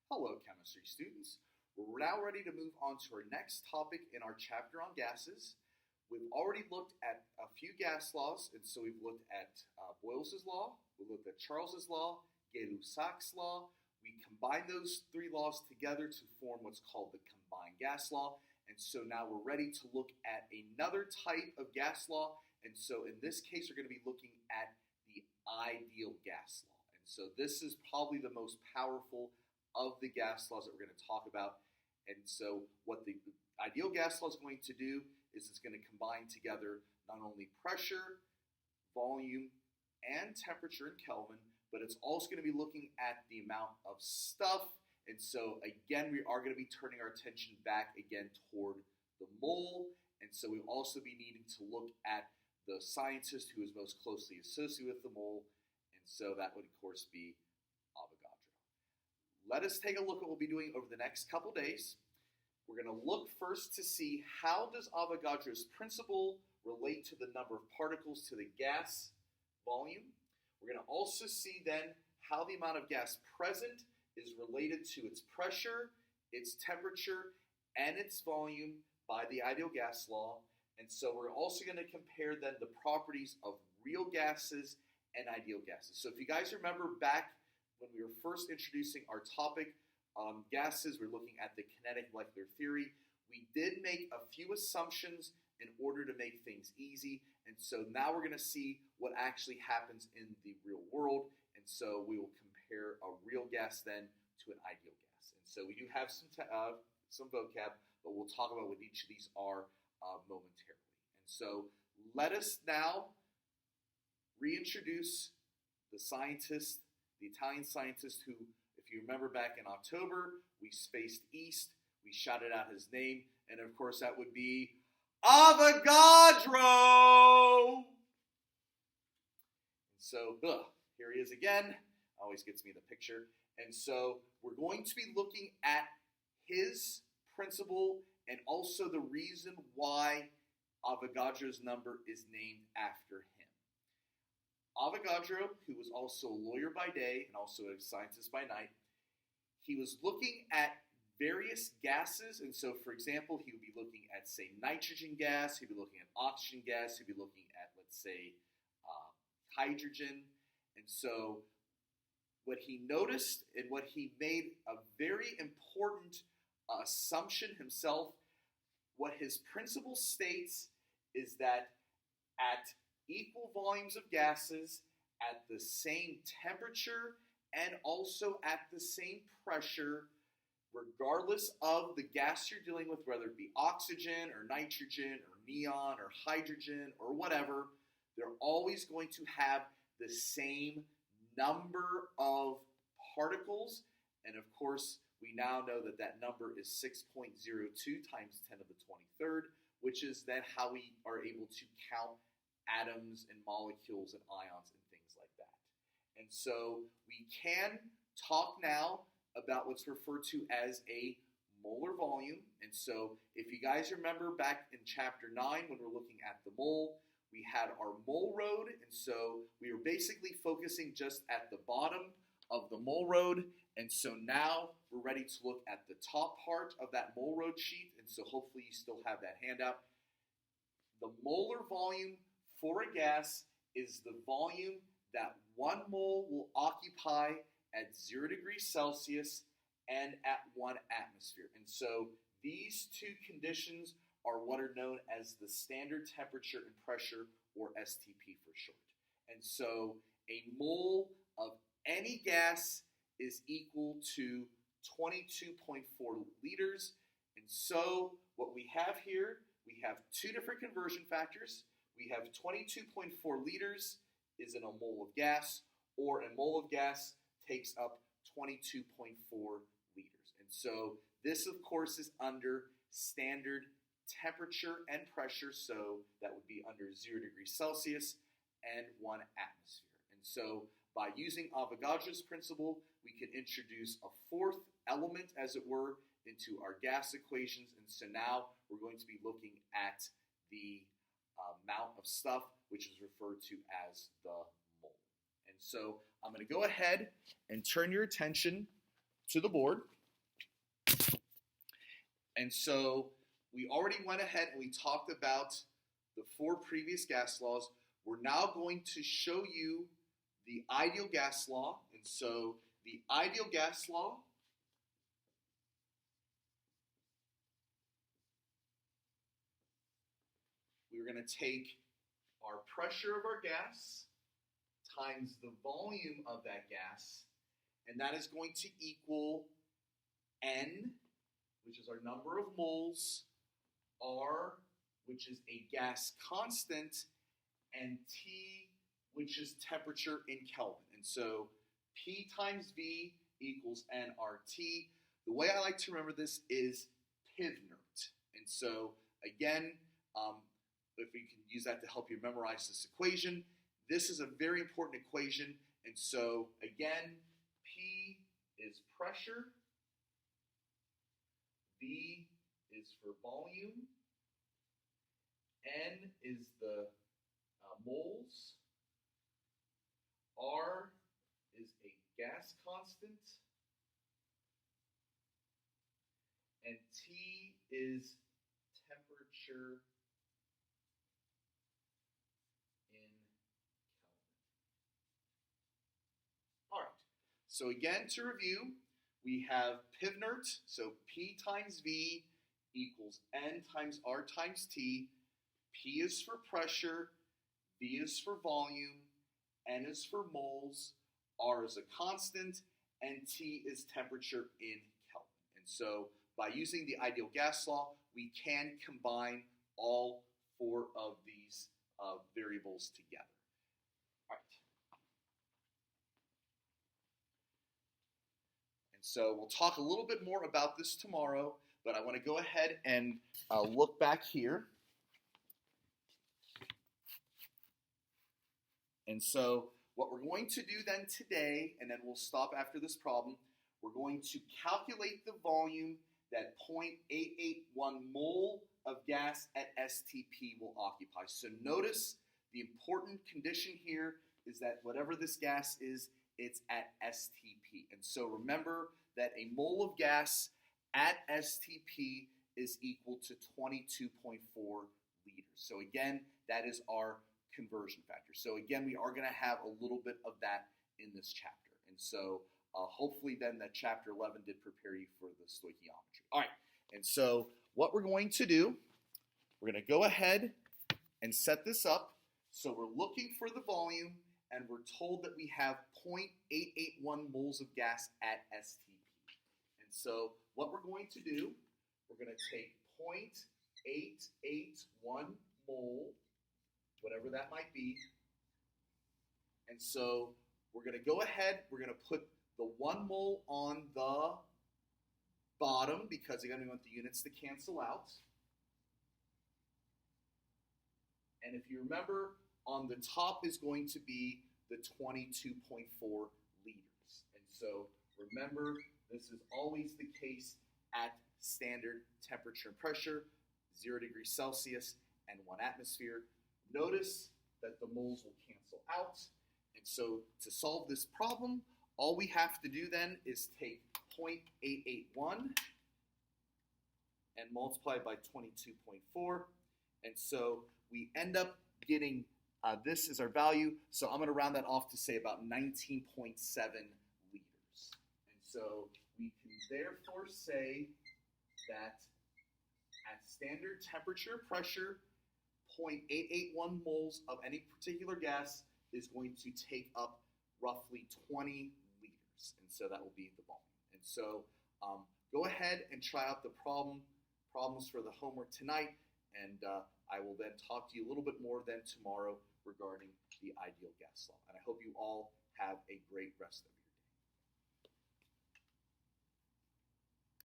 Hello, chemistry students. We're now ready to move on to our next topic in our chapter on gases. We've already looked at a few gas laws, and so we've looked at Boyle's law, we looked at Charles's law, Gay-Lussac's law. We combine those three laws together to form what's called the combined gas law, and so now we're ready to look at another type of gas law, and so in this case we're going to be looking at the ideal gas law. And so this is probably the most powerful of the gas laws that we're going to talk about. And so what the ideal gas law is going to do is it's going to combine together not only pressure, volume, and temperature in Kelvin, but it's also going to be looking at the amount of stuff. And so again, we are going to be turning our attention back again toward the mole. And so we'll also be needing to look at the scientist who is most closely associated with the mole. And so that would of course be Avogadro. Let us take a look at what we'll be doing over the next couple days. We're going to look first to see how does Avogadro's principle relate to the number of particles to the gas volume. We're going to also see then how the amount of gas present is related to its pressure, its temperature, and its volume by the ideal gas law. And so we're also going to compare then the properties of real gases and ideal gases. So if you guys remember back when we were first introducing our topic on gases, we're looking at the kinetic molecular theory. We did make a few assumptions in order to make things easy, and so now we're going to see what actually happens in the real world, and so we will compare a real gas then to an ideal gas. And so we do have some vocab, but we'll talk about what each of these are momentarily. And so let us now reintroduce the scientist, the Italian scientist who, if you remember back in October, we spaced east, we shouted out his name, and of course that would be Avogadro! And so, here he is again. Always gets me the picture. And so we're going to be looking at his principle and also the reason why Avogadro's number is named after him. Avogadro, who was also a lawyer by day and also a scientist by night, he was looking at various gases. And so, for example, he would be looking at, say, nitrogen gas. He'd be looking at oxygen gas. He'd be looking at, let's say, hydrogen. And so what he noticed and what he made a very important assumption himself, what his principle states is that at equal volumes of gases at the same temperature and also at the same pressure, regardless of the gas you're dealing with, whether it be oxygen or nitrogen or neon or hydrogen or whatever, they're always going to have the same number of particles. And of course, we now know that that number is 6.02 times 10 to the 23rd, which is then how we are able to count atoms and molecules and ions and things like that. And so we can talk now about what's referred to as a molar volume. And so if you guys remember back in chapter 9 when we're looking at the mole, we had our mole road, and so we were basically focusing just at the bottom of the mole road. And so now we're ready to look at the top part of that mole road sheet, and so hopefully you still have that handout. The molar volume for a gas is the volume that 1 mole will occupy at 0 degrees Celsius and at 1 atmosphere. And so these two conditions are what are known as the standard temperature and pressure, or STP for short. And so a mole of any gas is equal to 22.4 liters. And so what we have here, we have two different conversion factors. We have 22.4 liters is in a mole of gas, or a mole of gas takes up 22.4 liters. And so this, of course, is under standard temperature and pressure, so that would be under 0 degrees Celsius and 1 atmosphere. And so by using Avogadro's principle, we can introduce a fourth element, as it were, into our gas equations. And so now we're going to be looking at the amount of stuff, which is referred to as the mole. And so I'm going to go ahead and turn your attention to the board. And so we already went ahead and we talked about the 4 previous gas laws. We're now going to show you the ideal gas law. And so the ideal gas law we're going to take our pressure of our gas times the volume of that gas, and that is going to equal N, which is our number of moles, R, which is a gas constant, and T, which is temperature in Kelvin. And so P times V equals nRT. The way I like to remember this is pivnert. And so again, if we can use that to help you memorize this equation, this is a very important equation. And so again, P is pressure, V is for volume, N is the moles, R is a gas constant, and T is temperature in Kelvin. All right, so again, to review, we have pivnert, so P times V equals N times R times T. P is for pressure, V is for volume, N is for moles, R is a constant, and T is temperature in Kelvin. And so by using the ideal gas law, we can combine all 4 of these variables together. All right. And so we'll talk a little bit more about this tomorrow, but I want to go ahead and look back here. And so what we're going to do then today, and then we'll stop after this problem, we're going to calculate the volume that 0.881 mole of gas at STP will occupy. So notice the important condition here is that whatever this gas is, it's at STP. And so remember that a mole of gas at STP is equal to 22.4 liters. So again, that is our conversion factor. So again, we are going to have a little bit of that in this chapter. And so hopefully then that chapter 11 did prepare you for the stoichiometry. All right, and so what we're going to do, we're going to go ahead and set this up. So we're looking for the volume, and we're told that we have 0.881 moles of gas at STP. And so what we're going to do, we're going to take 0.881 mole, whatever that might be. And so we're going to go ahead, we're going to put the 1 mole on the bottom because again, we want the units to cancel out. And if you remember, on the top is going to be the 22.4 liters. And so remember, this is always the case at standard temperature and pressure, 0 degrees Celsius and 1 atmosphere. Notice that the moles will cancel out. And so to solve this problem, all we have to do then is take 0.881 and multiply by 22.4. And so we end up getting, this is our value. So I'm going to round that off to say about 19.7 liters. And so we can therefore say that at standard temperature and pressure, 0.881 moles of any particular gas is going to take up roughly 20 liters. And so that will be the volume. And so go ahead and try out the problems for the homework tonight. And I will then talk to you a little bit more then tomorrow regarding the ideal gas law. And I hope you all have a great rest of your